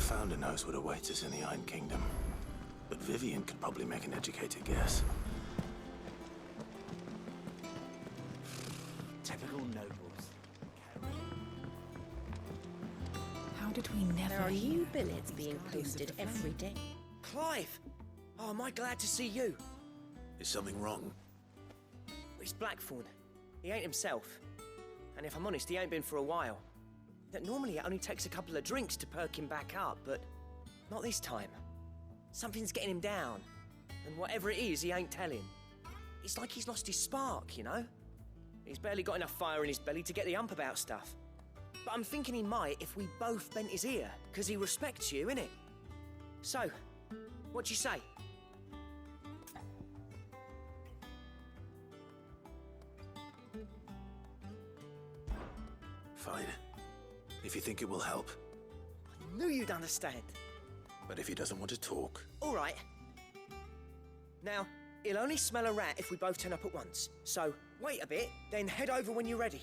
Founder knows what awaits us in the Iron Kingdom, but Vivian could probably make an educated guess. Typical nobles. How did we never There are hear new about billets these being guardians of posted the every flame? day. Clive! Oh, am I glad to see you? Is something wrong? It's Blackthorn. He ain't himself. And if I'm honest, he ain't been for a while. That normally it only takes a couple of drinks to perk him back up, but not this time. Something's getting him down. And whatever it is, he ain't telling. It's like he's lost his spark, you know? He's barely got enough fire in his belly to get the ump about stuff. But I'm thinking he might if we both bent his ear, because he respects you, innit? So, what you say? Fine. If you think it will help. I knew you'd understand. But if he doesn't want to talk... All right. Now, he'll only smell a rat if we both turn up at once. So, wait a bit, then head over when you're ready.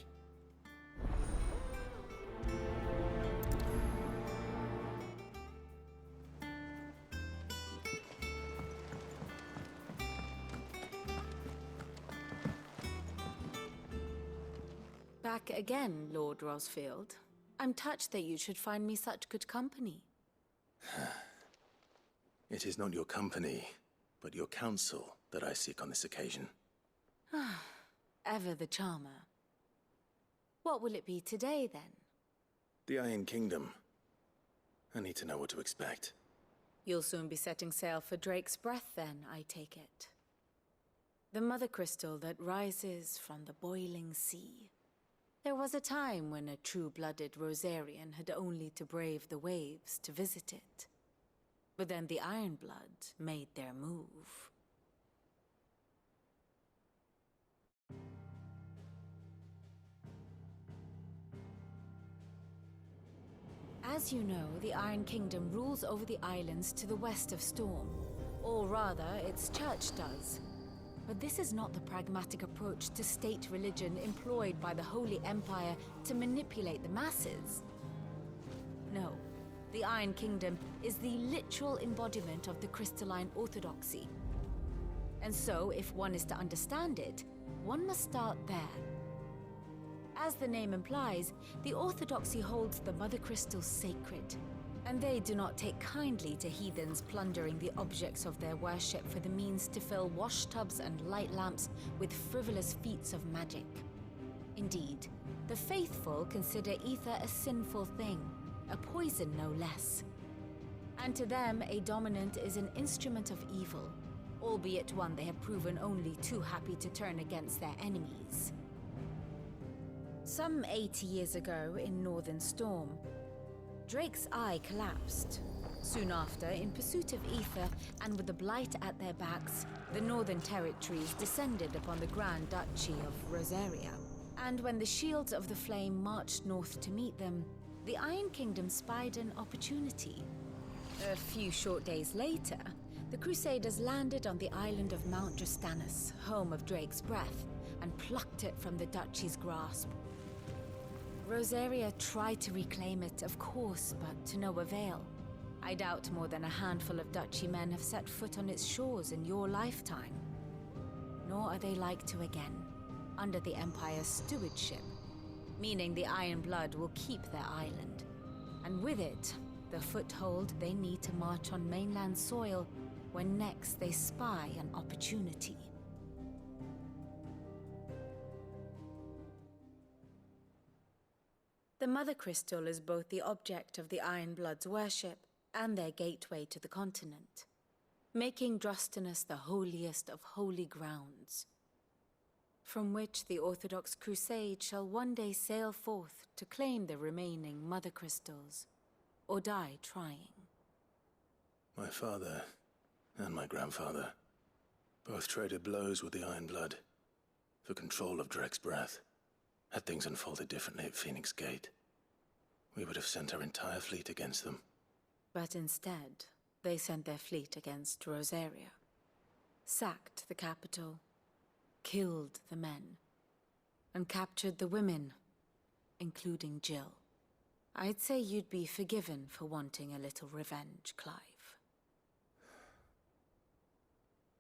Back again, Lord Rosfield. I'm touched that you should find me such good company. It is not your company, but your counsel that I seek on this occasion. Ever the charmer. What will it be today, then? The Iron Kingdom. I need to know what to expect. You'll soon be setting sail for Drake's Breath, then, I take it. The mother crystal that rises from the boiling sea. There was a time when a true-blooded Rosarian had only to brave the waves to visit it. But then the Ironblood made their move. As you know, the Iron Kingdom rules over the islands to the west of Storm. Or rather, its church does. But this is not the pragmatic approach to state religion employed by the Holy Empire to manipulate the masses. No, the Iron Kingdom is the literal embodiment of the crystalline orthodoxy. And so, if one is to understand it, one must start there. As the name implies, the orthodoxy holds the Mother Crystals sacred, and they do not take kindly to heathens plundering the objects of their worship for the means to fill washtubs and light lamps with frivolous feats of magic. Indeed, the faithful consider ether a sinful thing, a poison no less. And to them, a dominant is an instrument of evil, albeit one they have proven only too happy to turn against their enemies. Some 80 years ago in Northern Storm, Drake's eye collapsed. Soon after, in pursuit of ether and with the blight at their backs, the Northern Territories descended upon the Grand Duchy of Rosaria. And when the Shields of the Flame marched north to meet them, the Iron Kingdom spied an opportunity. A few short days later, the Crusaders landed on the island of Mount Drastanus, home of Drake's Breath, and plucked it from the Duchy's grasp. Rosaria tried to reclaim it, of course, but to no avail. I doubt more than a handful of Duchy men have set foot on its shores in your lifetime. Nor are they like to again, under the Empire's stewardship, meaning the Iron Blood will keep their island, and with it, the foothold they need to march on mainland soil when next they spy an opportunity. The Mother Crystal is both the object of the Iron Blood's worship and their gateway to the continent, making Drastanus the holiest of holy grounds, from which the Orthodox Crusade shall one day sail forth to claim the remaining Mother Crystals, or die trying. My father and my grandfather both traded blows with the Iron Blood for control of Drake's Breath. Had things unfolded differently at Phoenix Gate, we would have sent our entire fleet against them. But instead, they sent their fleet against Rosaria, sacked the capital, killed the men, and captured the women, including Jill. I'd say you'd be forgiven for wanting a little revenge, Clive.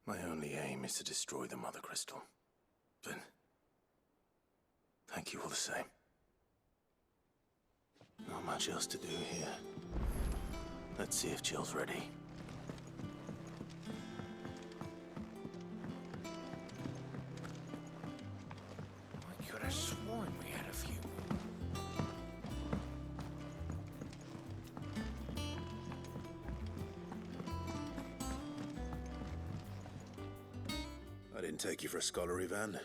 My only aim is to destroy the Mother Crystal. But thank you all the same. Not much else to do here. Let's see if Jill's ready. I could have sworn we had a few. I didn't take you for a scholar, Ivan.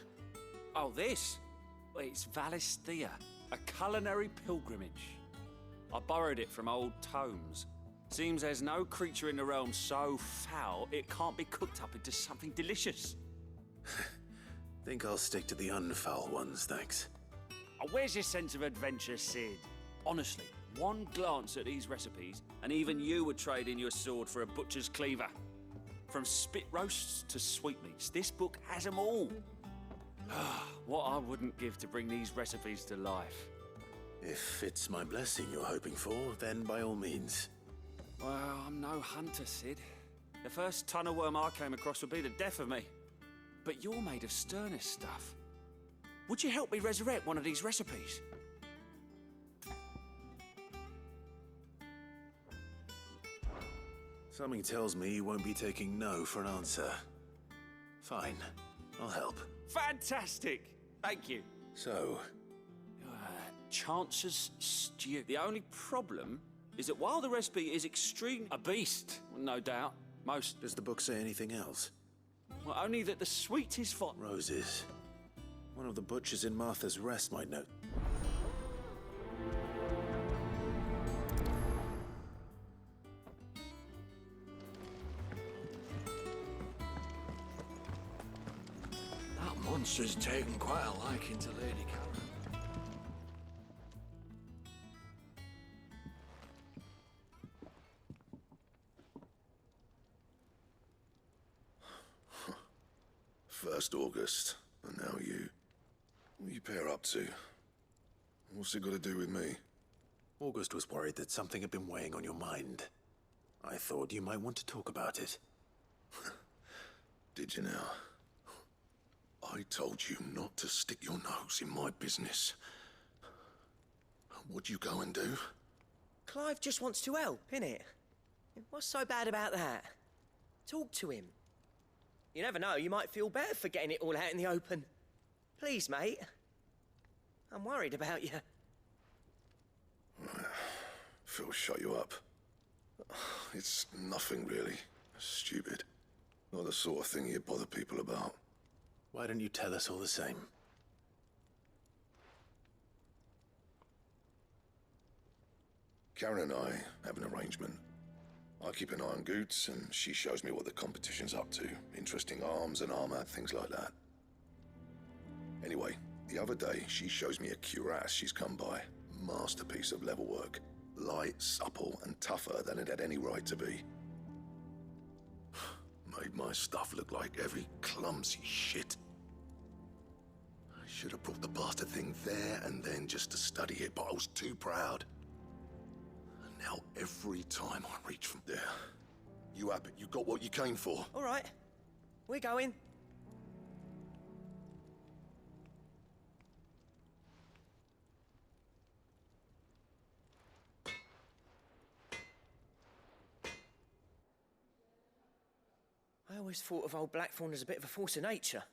Oh, this? Well, it's Valisthea, a culinary pilgrimage. I borrowed it from old tomes. Seems there's no creature in the realm so foul it can't be cooked up into something delicious. Think I'll stick to the unfoul ones, thanks. Oh, where's your sense of adventure, Sid? Honestly, one glance at these recipes, and even you would trade in your sword for a butcher's cleaver. From spit roasts to sweetmeats, this book has them all. What I wouldn't give to bring these recipes to life. If it's my blessing you're hoping for, then by all means. Well, I'm no hunter, Sid. The first tunnel worm I came across would be the death of me. But you're made of sterner stuff. Would you help me resurrect one of these recipes? Something tells me you won't be taking no for an answer. Fine, I'll help. Fantastic! Thank you. So, Chance's stew. The only problem is that while the recipe is extreme, a beast, no doubt, most. does the book say anything else? Well, only that the sweet is for. Roses. One of the butchers in Martha's Rest might know. That monster's taken quite a liking to Lady Karen. First August, and now you. What are you pair up to? What's it got to do with me? August was worried that something had been weighing on your mind. I thought you might want to talk about it. Did you now? I told you not to stick your nose in my business. What'd you go and do? Clive just wants to help, innit? What's so bad about that? Talk to him. You never know, you might feel better for getting it all out in the open. Please, mate. I'm worried about you. Phil shut you up. It's nothing really. Stupid. Not the sort of thing you bother people about. Why don't you tell us all the same? Karen and I have an arrangement. I keep an eye on Goots, and she shows me what the competition's up to. Interesting arms and armor, things like that. Anyway, the other day, she shows me a cuirass she's come by. Masterpiece of level work. Light, supple, and tougher than it had any right to be. Made my stuff look like heavy, clumsy shit. I should have brought the bastard thing there and then just to study it, but I was too proud. Now, every time I reach from there, you have it. You got what you came for. All right, we're going. I always thought of old Blackthorn as a bit of a force of nature.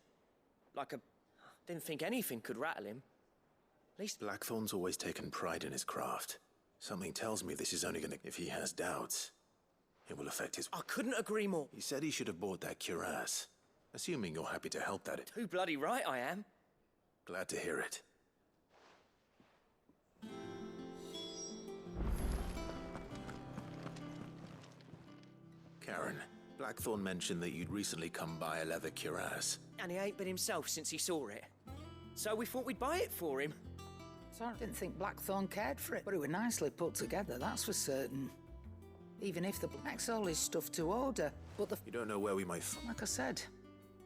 Didn't think anything could rattle him. At least... Blackthorn's always taken pride in his craft. Something tells me this is only gonna... If he has doubts, it will affect his... I couldn't agree more. He said he should have bought that cuirass. Assuming you're happy to help that... Too bloody right I am. Glad to hear it. Karen, Blackthorn mentioned that you'd recently come by a leather cuirass. And he ain't been himself since he saw it. So we thought we'd buy it for him. So I didn't think Blackthorn cared for it, but it was nicely put together, that's for certain. Even if the Blacksoul is stuff to order, but You don't know where we might like I said,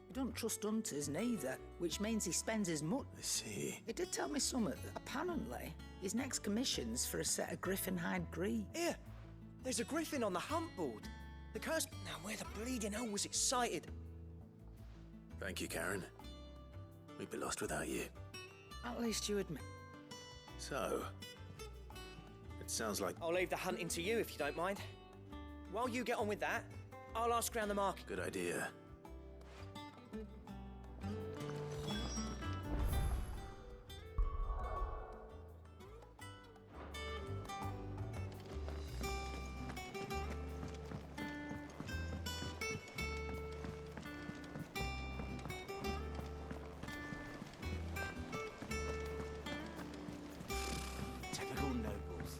He don't trust hunters neither, which means he spends his money. I see. He did tell me something. Apparently, his next commission's for a set of griffin hide greaves. Here, there's a griffin on the hunt board. The curse... Now, where the bleeding hell was it sighted? Thank you, Karen. We'd be lost without you. At least you admit. So, it sounds like I'll leave the hunting to you if you don't mind. While you get on with that, I'll ask round the market. good idea. Typical nobles.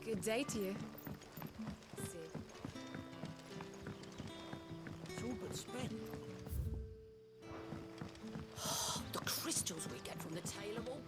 Good day to you. See. spin. The crystals we get from the tail of all...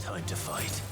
Time to fight.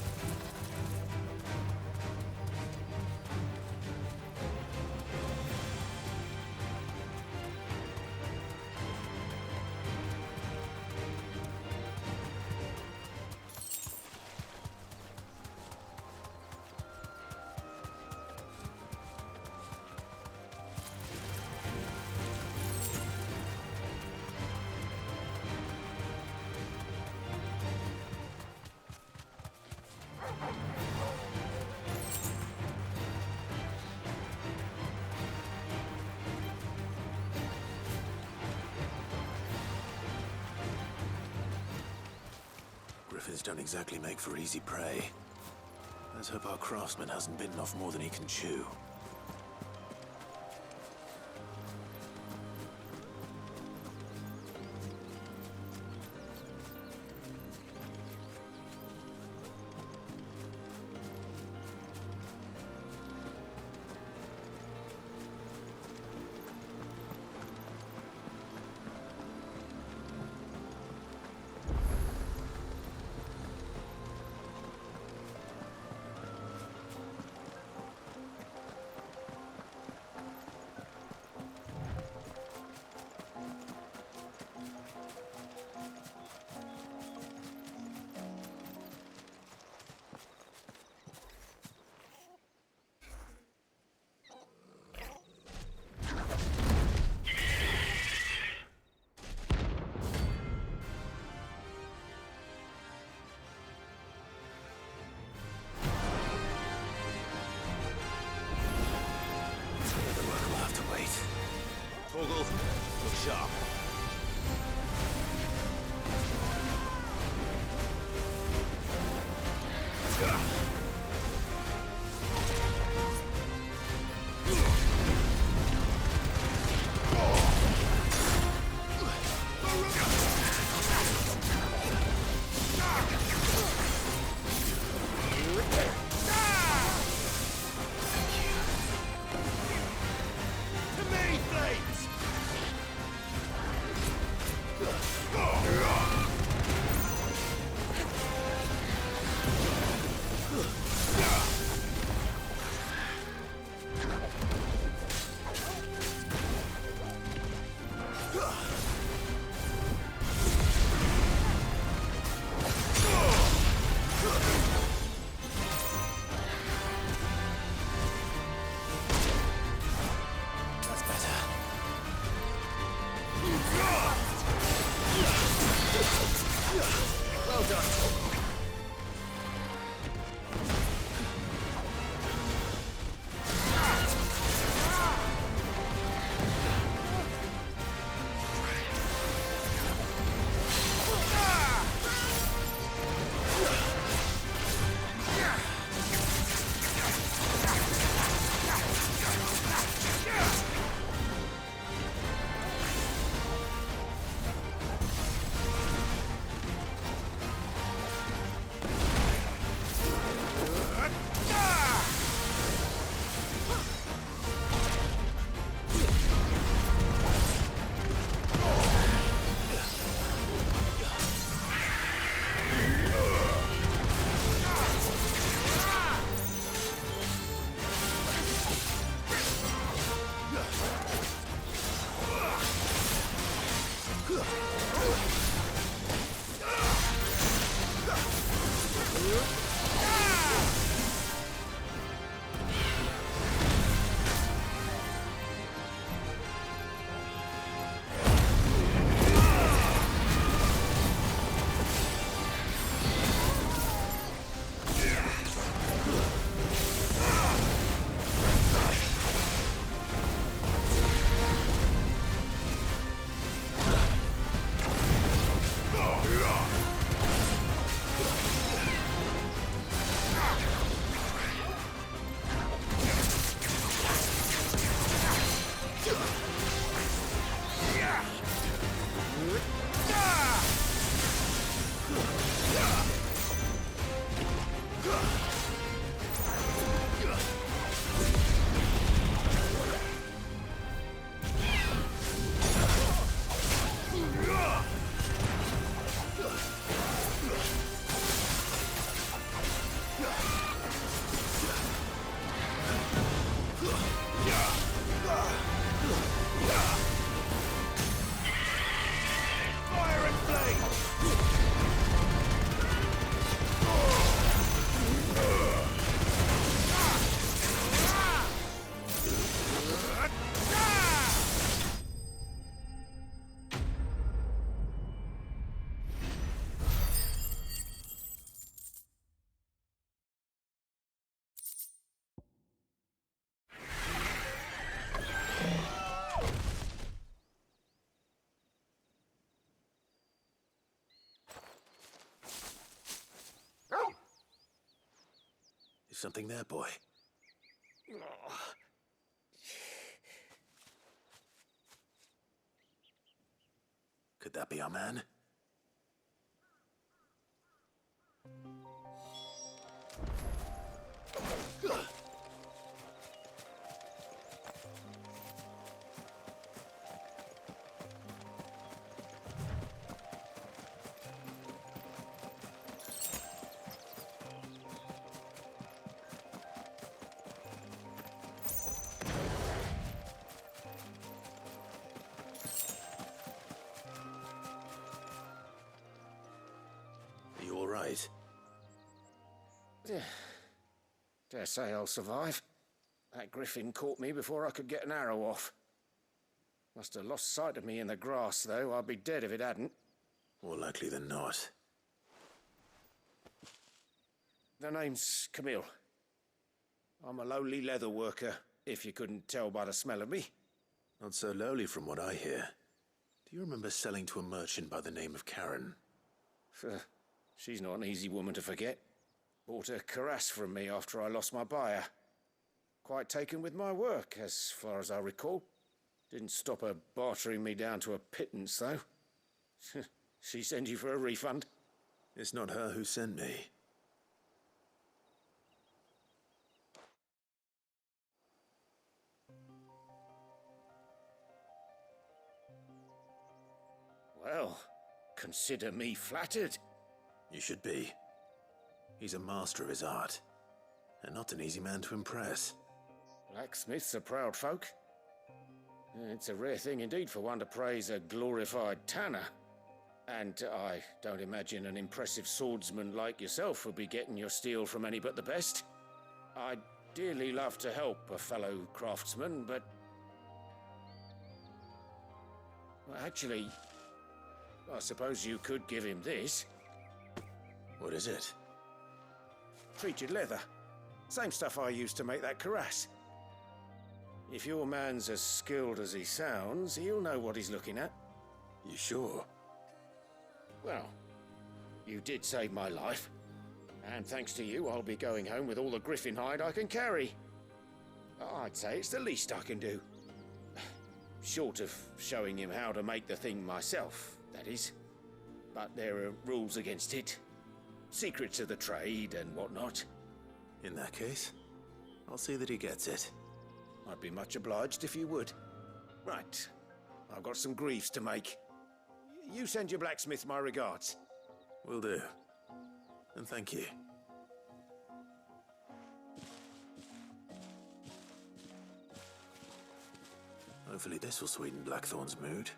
Griffins don't exactly make for easy prey. Let's hope our craftsman hasn't bitten off more than he can chew. Torgal, look sharp. Something there, boy? Could that be our man? Are you all right? Dare say I'll survive. That griffin caught me before I could get an arrow off. Must have lost sight of me in the grass, though. I'd be dead if it hadn't. More likely than not. The name's Camille. I'm a lowly leather worker, if you couldn't tell by the smell of me. Not so lowly from what I hear. Do you remember selling to a merchant by the name of Karen? She's not an easy woman to forget. Bought a cuirass from me after I lost my buyer. Quite taken with my work, as far as I recall. Didn't stop her bartering me down to a pittance, though. She send you for a refund? It's not her who sent me. Well, consider me flattered. You should be. He's a master of his art, and not an easy man to impress. Blacksmiths are proud folk. It's a rare thing indeed for one to praise a glorified tanner. And I don't imagine an impressive swordsman like yourself would be getting your steel from any but the best. I'd dearly love to help a fellow craftsman, but... well, actually, I suppose you could give him this. What is it? Treated leather. Same stuff I used to make that cuirass. If your man's as skilled as he sounds, he'll know what he's looking at. You sure? Well, you did save my life. And thanks to you, I'll be going home with all the griffin hide I can carry. I'd say it's the least I can do. Short of showing him how to make the thing myself, that is. But there are rules against it. Secrets of the trade and whatnot. In that case, I'll see that he gets it. I'd be much obliged if you would. Right. I've got some greaves to make. You send your blacksmith my regards. Will do. And thank you. Hopefully this will sweeten Blackthorn's mood.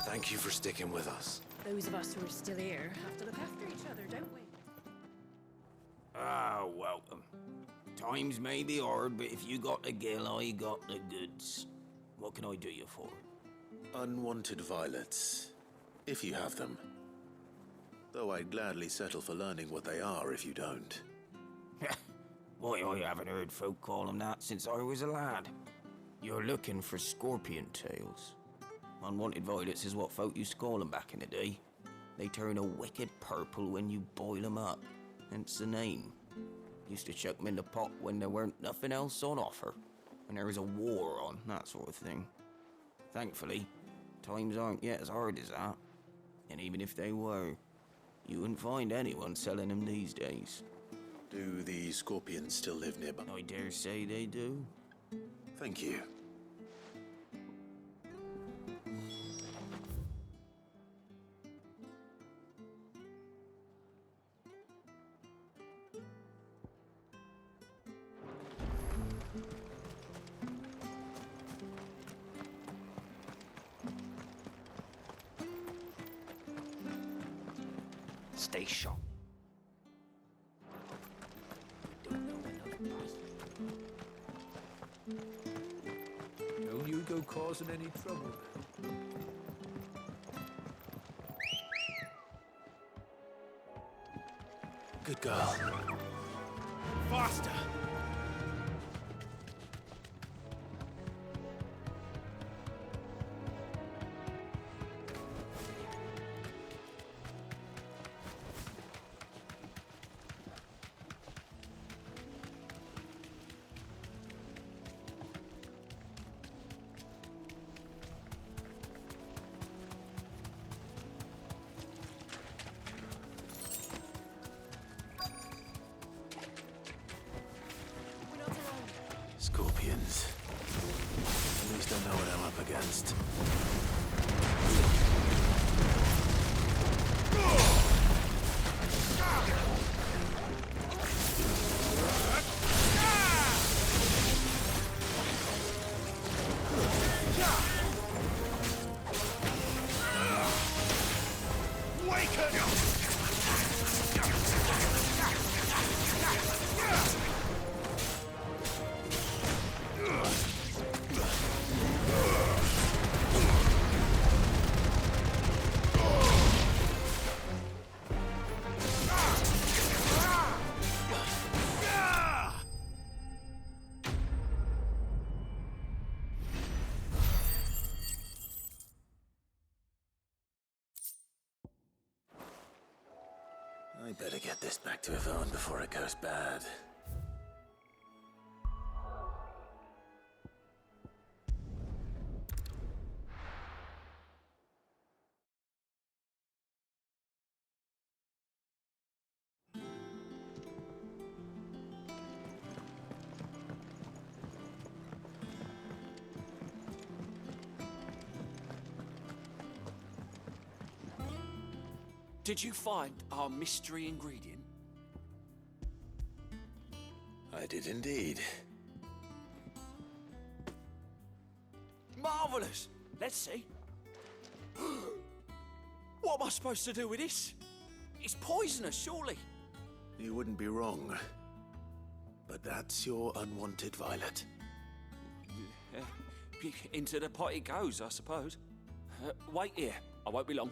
Thank you for sticking with us. Those of us who are still here have to look after each other, don't we? Ah, welcome. Times may be hard, but if you got the gill, I got the goods. What can I do you for? Unwanted violets, if you have them. Though I'd gladly settle for learning what they are if you don't. Why, I haven't heard folk call them that since I was a lad. You're looking for scorpion tails. Unwanted violets is what folk used to call them back in the day. They turn a wicked purple when you boil them up, hence the name. Used to chuck them in the pot when there weren't nothing else on offer, when there was a war on, that sort of thing. Thankfully, times aren't yet as hard as that. And even if they were, you wouldn't find anyone selling them these days. Do the scorpions still live nearby? I dare say they do. Thank you. stay sharp. Don't you go causing any trouble. Good girl. Faster! Scorpions. At least I know what I'm up against. I better get this back to Yvonne before it goes bad. Did you find our mystery ingredient? I did indeed. Marvellous! Let's see. What am I supposed to do with this? It's poisonous, surely. You wouldn't be wrong. But that's your unwanted violet. Into the pot it goes, I suppose. Wait here. I won't be long.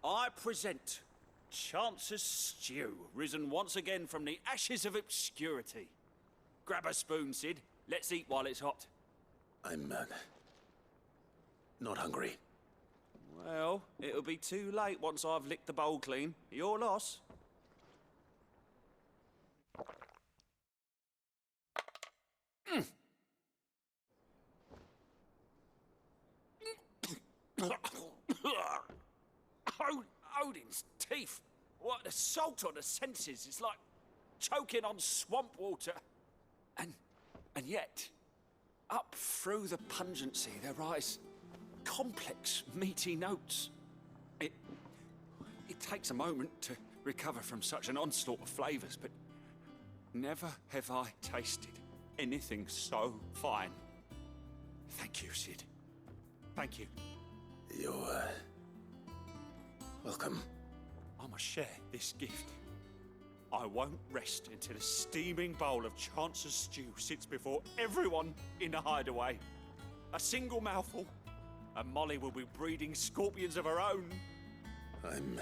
I present Chance's Stew, risen once again from the ashes of obscurity. Grab a spoon, Sid. Let's eat while it's hot. I'm, not hungry. Well, it'll be too late once I've licked the bowl clean. Your loss. Odin's teeth. What an assault on the senses. It's like choking on swamp water. And yet, up through the pungency, there rise complex, meaty notes. It takes a moment to recover from such an onslaught of flavours, but never have I tasted anything so fine. Thank you, Sid. Thank you. You're, welcome. I must share this gift. I won't rest until a steaming bowl of Chance's Stew sits before everyone in the hideaway. A single mouthful, and Molly will be breeding scorpions of her own. I'm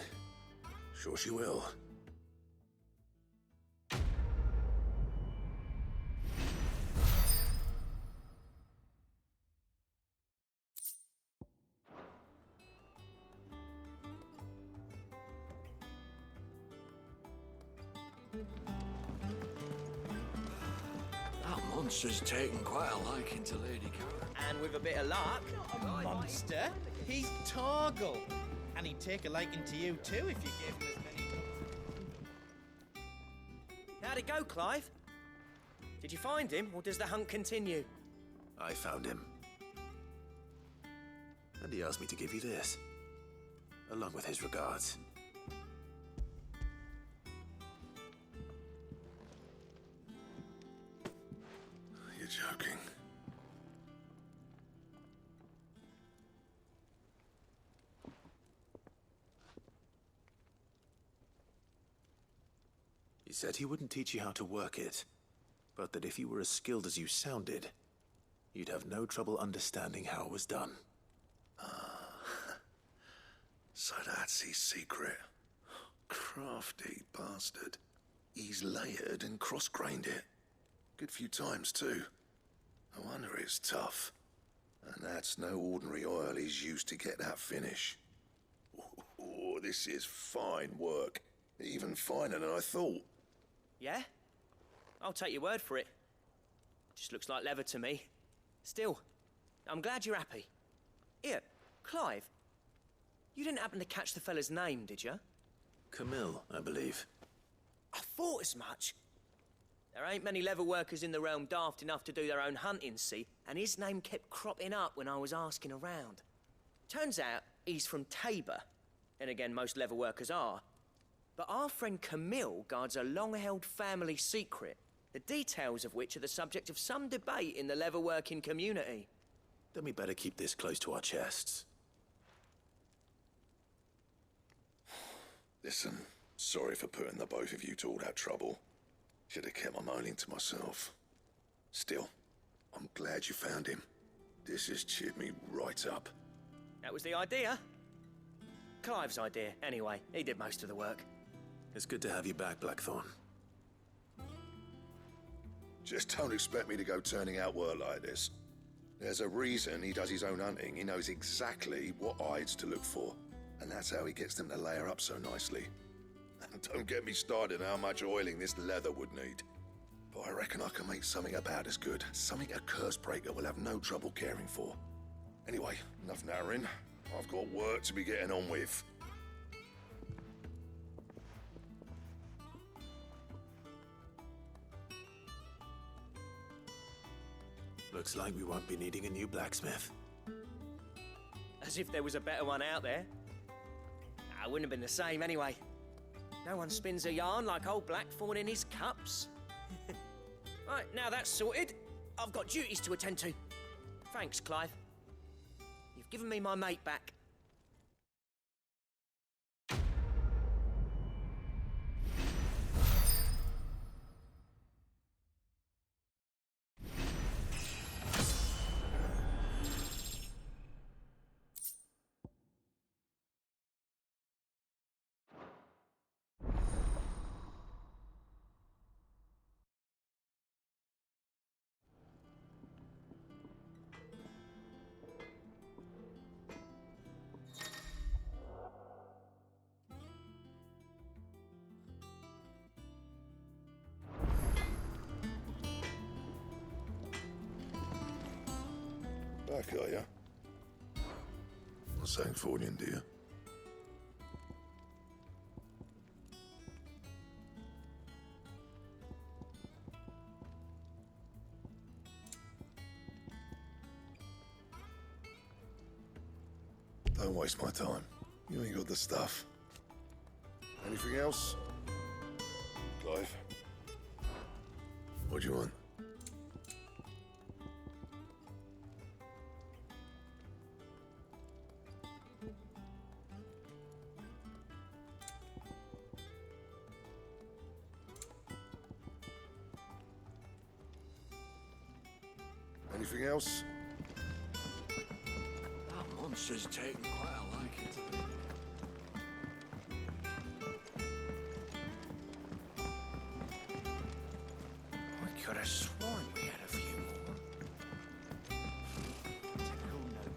sure she will. That monster's taken quite a liking to Lady Karen. And with a bit of luck, Monster? He's Torgal. And he'd take a liking to you too if you gave him as many... how'd it go, Clive? Did you find him, or does the hunt continue? I found him. And he asked me to give you this, along with his regards. He said he wouldn't teach you how to work it, but that if you were as skilled as you sounded, you'd have no trouble understanding how it was done. So that's his secret. Crafty bastard. He's layered and cross-grained it. Good few times, too. No wonder it's tough. And that's no ordinary oil he's used to get that finish. Oh, this is fine work. Even finer than I thought. Yeah? I'll take your word for it. Just looks like leather to me. Still, I'm glad you're happy. Here, Clive. You didn't happen to catch the fella's name, did you? Camille, I believe. I thought as much. There ain't many leather workers in the realm daft enough to do their own hunting, see? And his name kept cropping up when I was asking around. Turns out he's from Tabor. And again, most leather workers are. But our friend Camille guards a long-held family secret, the details of which are the subject of some debate in the leather-working community. Then we better keep this close to our chests. Listen, sorry for putting the both of you to all that trouble. Should have kept my moaning to myself. Still, I'm glad you found him. This has cheered me right up. That was the idea. Clive's idea, anyway. He did most of the work. It's good to have you back, Blackthorn. Just don't expect me to go turning out work like this. There's a reason he does his own hunting. He knows exactly what hides to look for. And that's how he gets them to layer up so nicely. And don't get me started on how much oiling this leather would need. But I reckon I can make something about as good. Something a Cursebreaker will have no trouble caring for. Anyway, enough narrowing. I've got work to be getting on with. Looks like we won't be needing a new blacksmith. As if there was a better one out there. I wouldn't have been the same anyway. No one spins a yarn like old Blackthorn in his cups. Right, now that's sorted, I've got duties to attend to. Thanks, Clive. You've given me my mate back. Back, are ya? Not saying for you, do you? Don't waste my time. You ain't got the stuff. Anything else? Clive? What do you want? Anything else? That monster's taken quite a liking to me. I could have sworn we had a few more. Who knows?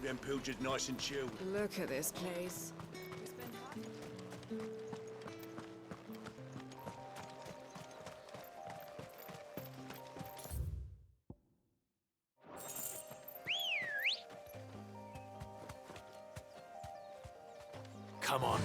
Keep them pilgers nice and chilled. Look at this place. Come on.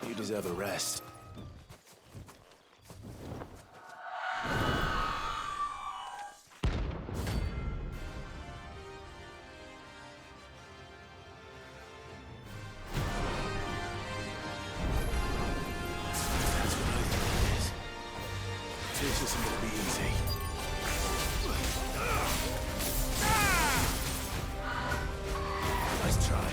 You deserve a rest. That's what I think it is. This isn't gonna be easy. Nice try.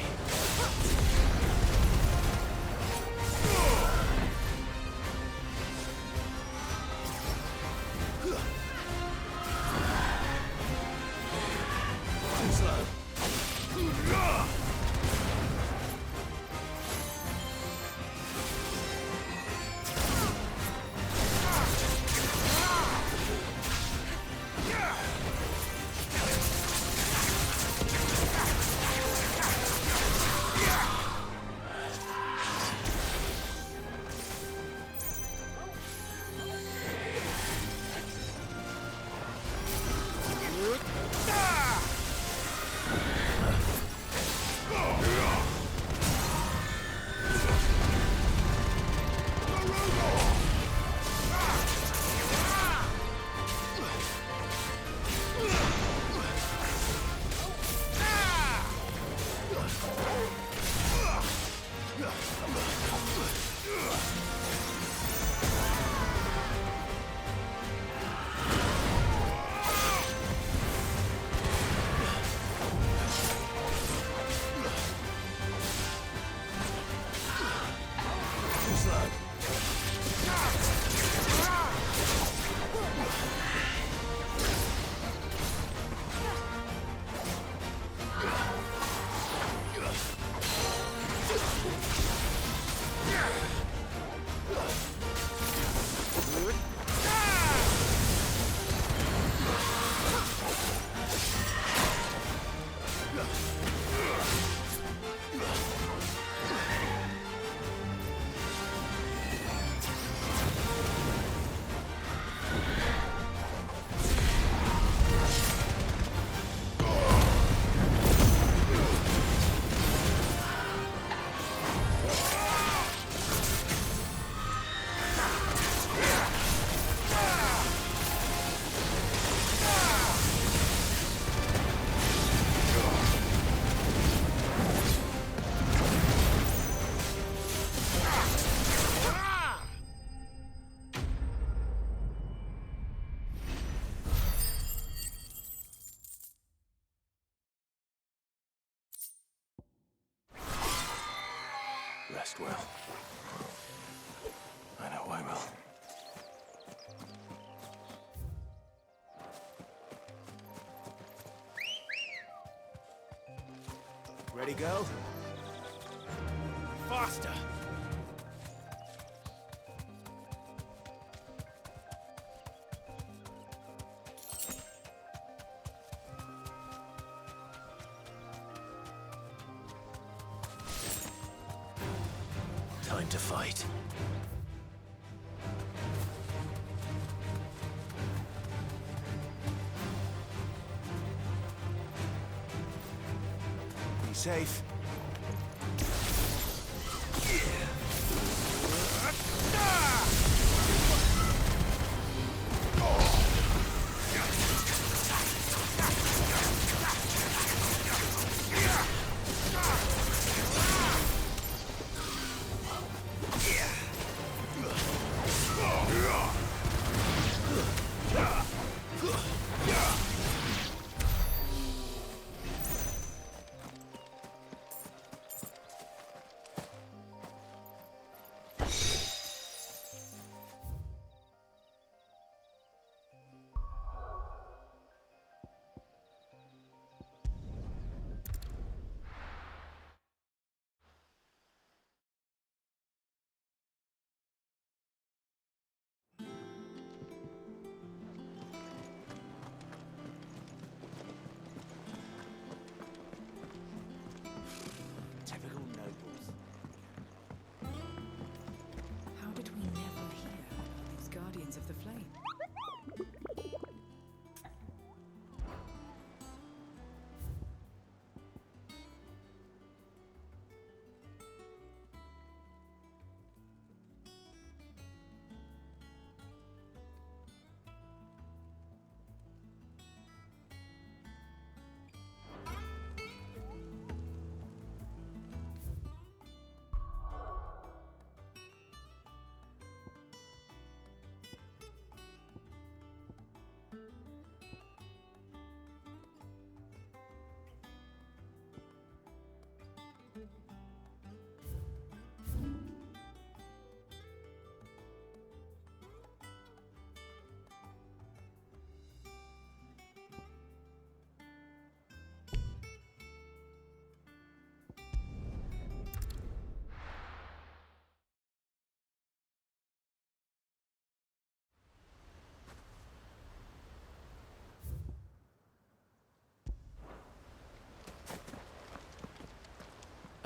Rest well. I know I will. Ready, go? Faster! Time to fight. Be safe.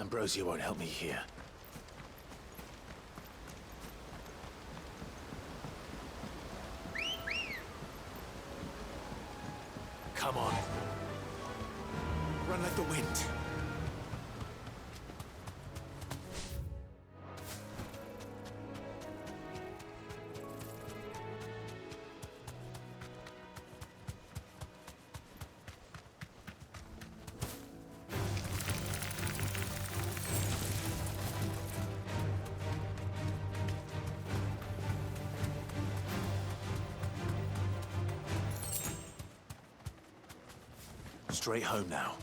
Ambrosia won't help me here. Come on. Run like the wind. Straight home now.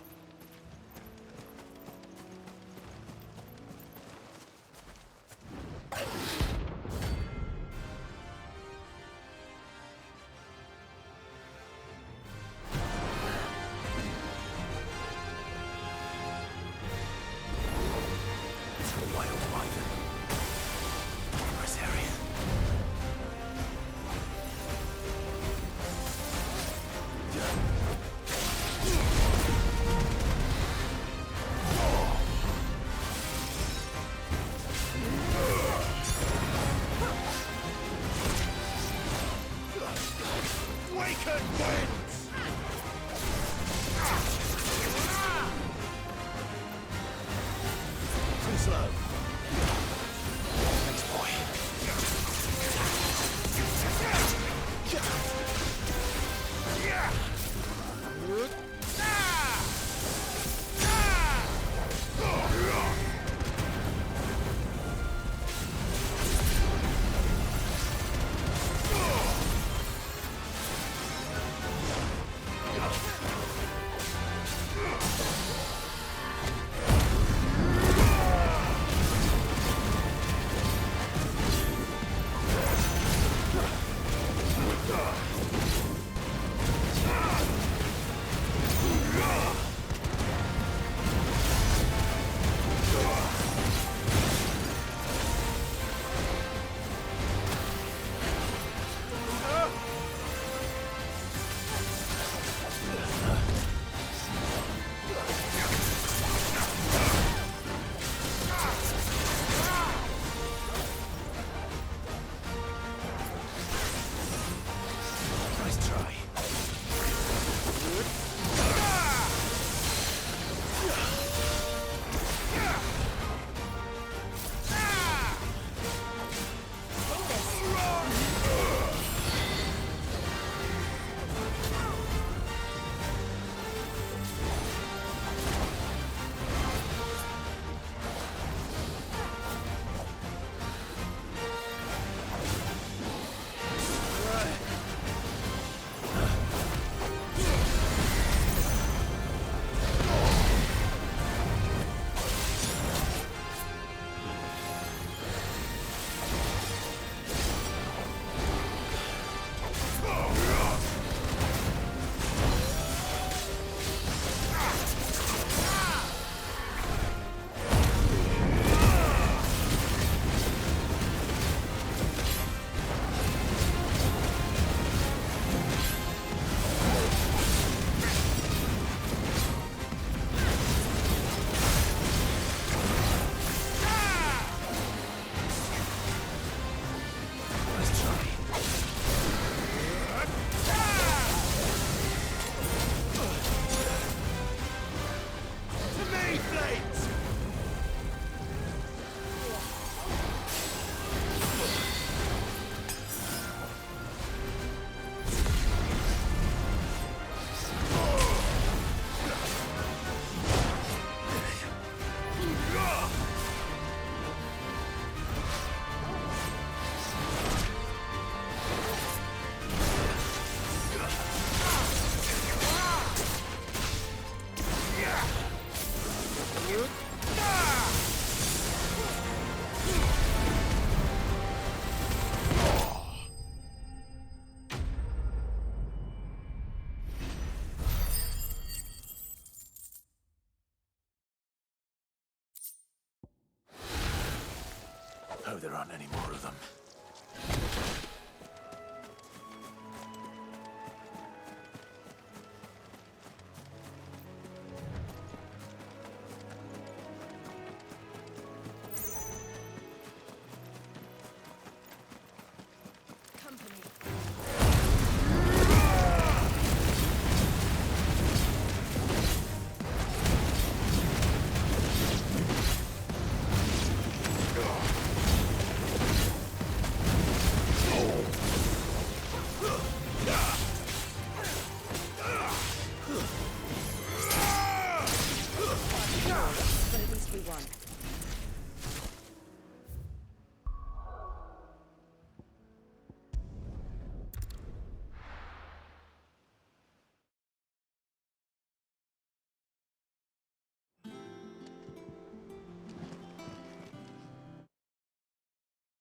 Hope there aren't any more of them.